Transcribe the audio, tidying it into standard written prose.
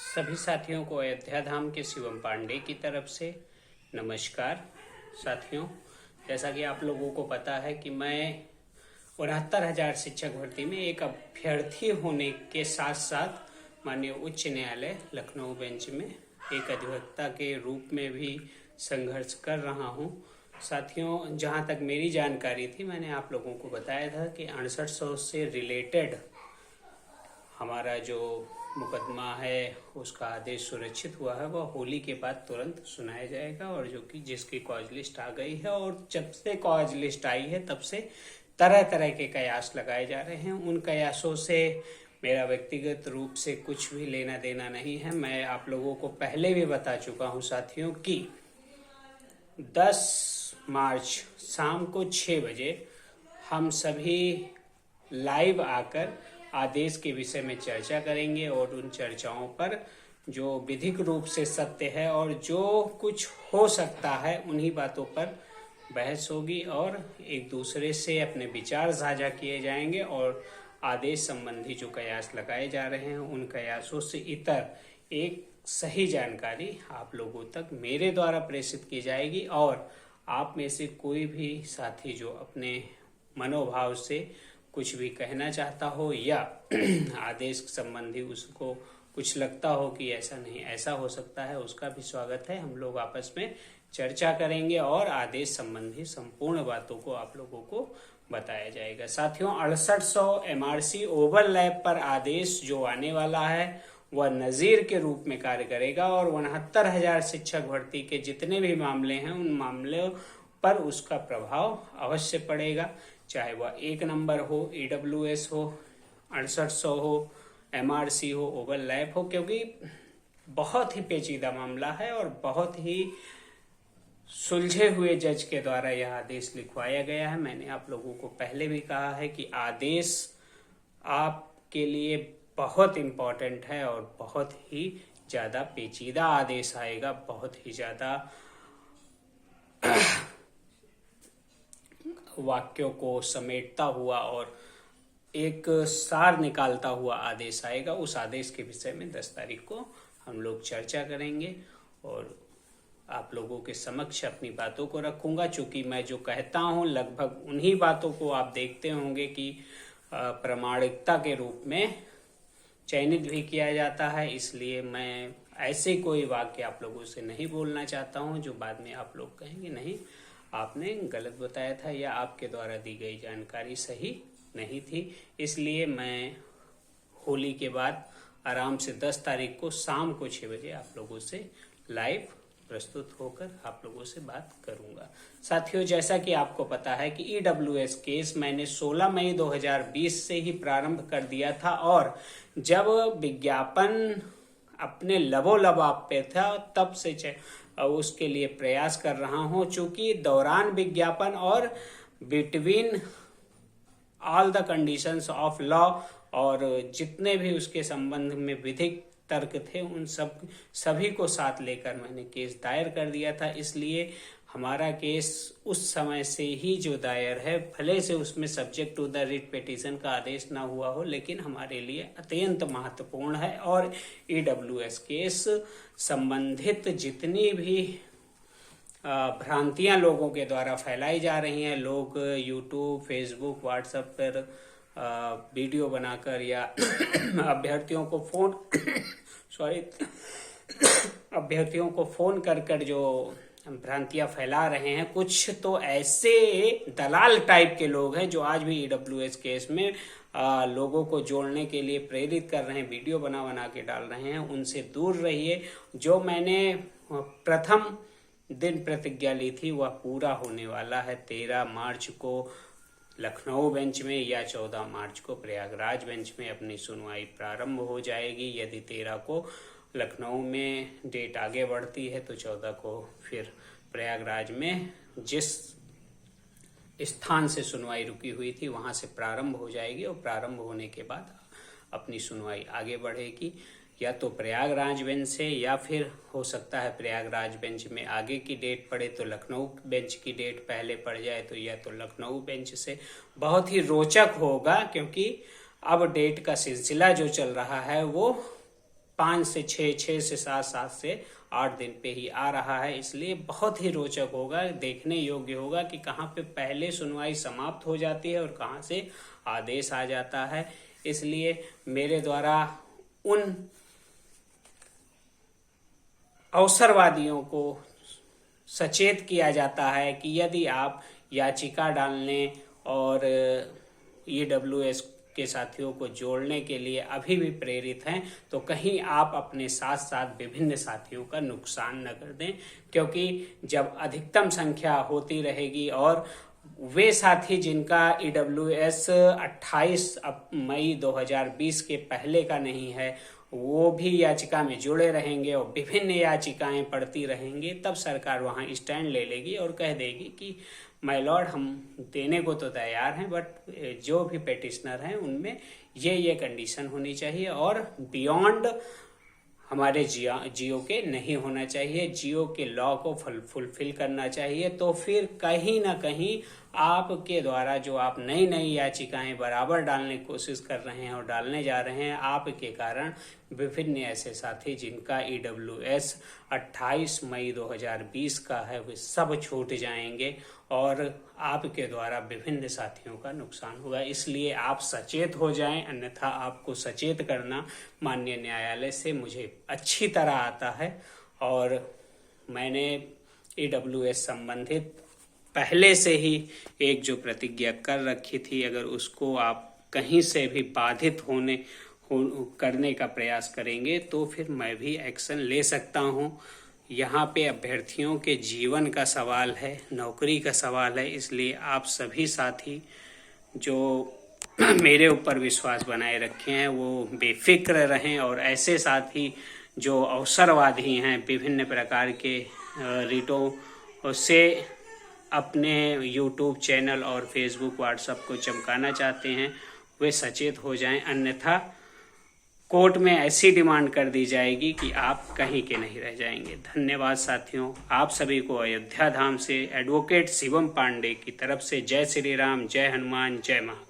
सभी साथियों को अयोध्या धाम के शिवम पांडे की तरफ से नमस्कार। साथियों, जैसा कि आप लोगों को पता है कि मैं 69,000 शिक्षक भर्ती में एक अभ्यर्थी होने के साथ साथ माननीय उच्च न्यायालय लखनऊ बेंच में एक अधिवक्ता के रूप में भी संघर्ष कर रहा हूं। साथियों, जहां तक मेरी जानकारी थी, मैंने आप लोगों को बताया था कि 6800 से रिलेटेड हमारा जो मुकदमा है उसका आदेश सुरक्षित हुआ है, वह होली के बाद तुरंत सुनाया जाएगा। और जो कि जिसकी कॉज लिस्ट आ गई है, और जब से कॉज लिस्ट आई है तब से तरह तरह के कयास लगाए जा रहे हैं। उन कयासों से मेरा व्यक्तिगत रूप से कुछ भी लेना देना नहीं है। मैं आप लोगों को पहले भी बता चुका हूं साथियों कि 10 मार्च शाम को 6 बजे हम सभी लाइव आकर आदेश के विषय में चर्चा करेंगे और उन चर्चाओं पर जो विधिक रूप से सत्य है और जो कुछ हो सकता है उन्हीं बातों पर बहस होगी और एक दूसरे से अपने विचार साझा किए जाएंगे। और आदेश संबंधी जो कयास लगाए जा रहे हैं उन कयासों से इतर एक सही जानकारी आप लोगों तक मेरे द्वारा प्रेषित की जाएगी। और आप में से कोई भी साथी जो अपने मनोभाव से कुछ भी कहना चाहता हो या आदेश संबंधी उसको कुछ लगता हो कि ऐसा नहीं ऐसा हो सकता है, उसका भी स्वागत है। हम लोग आपस में चर्चा करेंगे और आदेश संबंधी संपूर्ण बातों को आप लोगों को बताया जाएगा। साथियों, 6800 MRC ओवरलैप पर आदेश जो आने वाला है वह नजीर के रूप में कार्य करेगा और 69,000 शिक्षक भर्ती के जितने भी मामले हैं उन मामलों पर उसका प्रभाव अवश्य पड़ेगा, चाहे वह 1 नंबर हो, EWS हो, 6800 हो, MRC हो, ओवरलैप हो, क्योंकि बहुत ही पेचीदा मामला है और बहुत ही सुलझे हुए जज के द्वारा यह आदेश लिखवाया गया है। मैंने आप लोगों को पहले भी कहा है कि आदेश आपके लिए बहुत इम्पोर्टेंट है और बहुत ही ज्यादा पेचीदा आदेश आएगा, बहुत ही ज्यादा वाक्यों को समेटता हुआ और एक सार निकालता हुआ आदेश आएगा। उस आदेश के विषय में 10 तारीख को हम लोग चर्चा करेंगे और आप लोगों के समक्ष अपनी बातों को रखूंगा। चूंकि मैं जो कहता हूं लगभग उन्हीं बातों को आप देखते होंगे कि प्रामाणिकता के रूप में चयनित भी किया जाता है, इसलिए मैं ऐसे कोई वाक्य आप लोगों से नहीं बोलना चाहता हूं जो बाद में आप लोग कहेंगे नहीं आपने गलत बताया था या आपके द्वारा दी गई जानकारी सही नहीं थी। इसलिए मैं होली के बाद आराम से 10 तारीख को शाम को 6 बजे आप लोगों से लाइव प्रस्तुत होकर आप लोगों से बात करूंगा। साथियों, जैसा कि आपको पता है कि EWS केस मैंने 16 मई 2020 से ही प्रारंभ कर दिया था और जब विज्ञापन अपने लबोलबाब पे था तब से उसके लिए प्रयास कर रहा हूं। चूंकि दौरान विज्ञापन और between all the conditions of law और जितने भी उसके संबंध में विधिक तर्क थे उन सभी को साथ लेकर मैंने केस दायर कर दिया था। इसलिए हमारा केस उस समय से ही जो दायर है, भले से उसमें subject to the writ petition का आदेश ना हुआ हो, लेकिन हमारे लिए अत्यंत महत्वपूर्ण है। और EWS केस संबंधित जितनी भी भ्रांतियां लोगों के द्वारा फैलाई जा रही हैं, लोग यूट्यूब, फेसबुक, व्हाट्सएप पर वीडियो बनाकर या अभ्यर्थियों को फोन कर जो भ्रांतियां फैला रहे हैं, कुछ तो ऐसे दलाल टाइप के लोग हैं जो आज भी EWS केस में लोगों को जोड़ने के लिए प्रेरित कर रहे हैं, वीडियो बना के डाल रहे हैं। उनसे दूर रहिए। जो मैंने प्रथम दिन प्रतिज्ञा ली थी वह पूरा होने वाला है। 13 मार्च को लखनऊ बेंच में या 14 मार्च को प्रयागराज बेंच में अपनी सुनवाई प्रारंभ हो जाएगी। यदि 13 को लखनऊ में डेट आगे बढ़ती है तो 14 को फिर प्रयागराज में जिस स्थान से सुनवाई रुकी हुई थी वहां से प्रारंभ हो जाएगी और प्रारंभ होने के बाद अपनी सुनवाई आगे बढ़ेगी, या तो प्रयागराज बेंच से या फिर हो सकता है प्रयागराज बेंच में आगे की डेट पड़े तो लखनऊ बेंच की डेट पहले पड़ जाए, तो या तो लखनऊ बेंच से। बहुत ही रोचक होगा क्योंकि अब डेट का सिलसिला जो चल रहा है वो 5 से 6, 6 से 7, 7 से 8 दिन पे ही आ रहा है। इसलिए बहुत ही रोचक होगा, देखने योग्य होगा कि कहाँ पे पहले सुनवाई समाप्त हो जाती है और कहाँ से आदेश आ जाता है। इसलिए मेरे द्वारा उन अवसरवादियों को सचेत किया जाता है कि यदि आप याचिका डालने और EWS के साथियों को जोड़ने के लिए अभी भी प्रेरित हैं तो कहीं आप अपने साथ साथ विभिन्न साथियों का नुकसान न कर दें, क्योंकि जब अधिकतम संख्या होती रहेगी और वे साथी जिनका EWS 28 मई 2020 के पहले का नहीं है वो भी याचिका में जुड़े रहेंगे और विभिन्न याचिकाएं पड़ती रहेंगी, तब सरकार वहां स्टैंड ले लेगी और कह देगी कि माय लॉर्ड हम देने को तो तैयार हैं, बट जो भी पेटिशनर हैं उनमें ये कंडीशन होनी चाहिए और बियॉन्ड हमारे जियो के नहीं होना चाहिए, जियो के लॉ को फुलफिल करना चाहिए। तो फिर कहीं ना कहीं आपके द्वारा जो आप नई नई याचिकाएं बराबर डालने की कोशिश कर रहे हैं और डालने जा रहे हैं, आपके कारण विभिन्न ऐसे साथी जिनका EWS 28 मई 2020 का है वे सब छूट जाएंगे और आपके द्वारा विभिन्न साथियों का नुकसान होगा। इसलिए आप सचेत हो जाएं, अन्यथा आपको सचेत करना माननीय न्यायालय से मुझे अच्छी तरह आता है और मैंने EWS संबंधित पहले से ही एक जो प्रतिज्ञा कर रखी थी, अगर उसको आप कहीं से भी बाधित करने का प्रयास करेंगे तो फिर मैं भी एक्शन ले सकता हूं। यहाँ पे अभ्यर्थियों के जीवन का सवाल है, नौकरी का सवाल है, इसलिए आप सभी साथी जो मेरे ऊपर विश्वास बनाए रखे हैं वो बेफिक्र रहें और ऐसे साथी जो अवसरवादी हैं, विभिन्न प्रकार के रीटों से अपने YouTube चैनल और फेसबुक व्हाट्सएप को चमकाना चाहते हैं, वे सचेत हो जाएं, अन्यथा कोर्ट में ऐसी डिमांड कर दी जाएगी कि आप कहीं के नहीं रह जाएंगे। धन्यवाद साथियों, आप सभी को अयोध्या धाम से एडवोकेट शिवम पांडे की तरफ से जय श्री राम, जय हनुमान, जय महाकाल।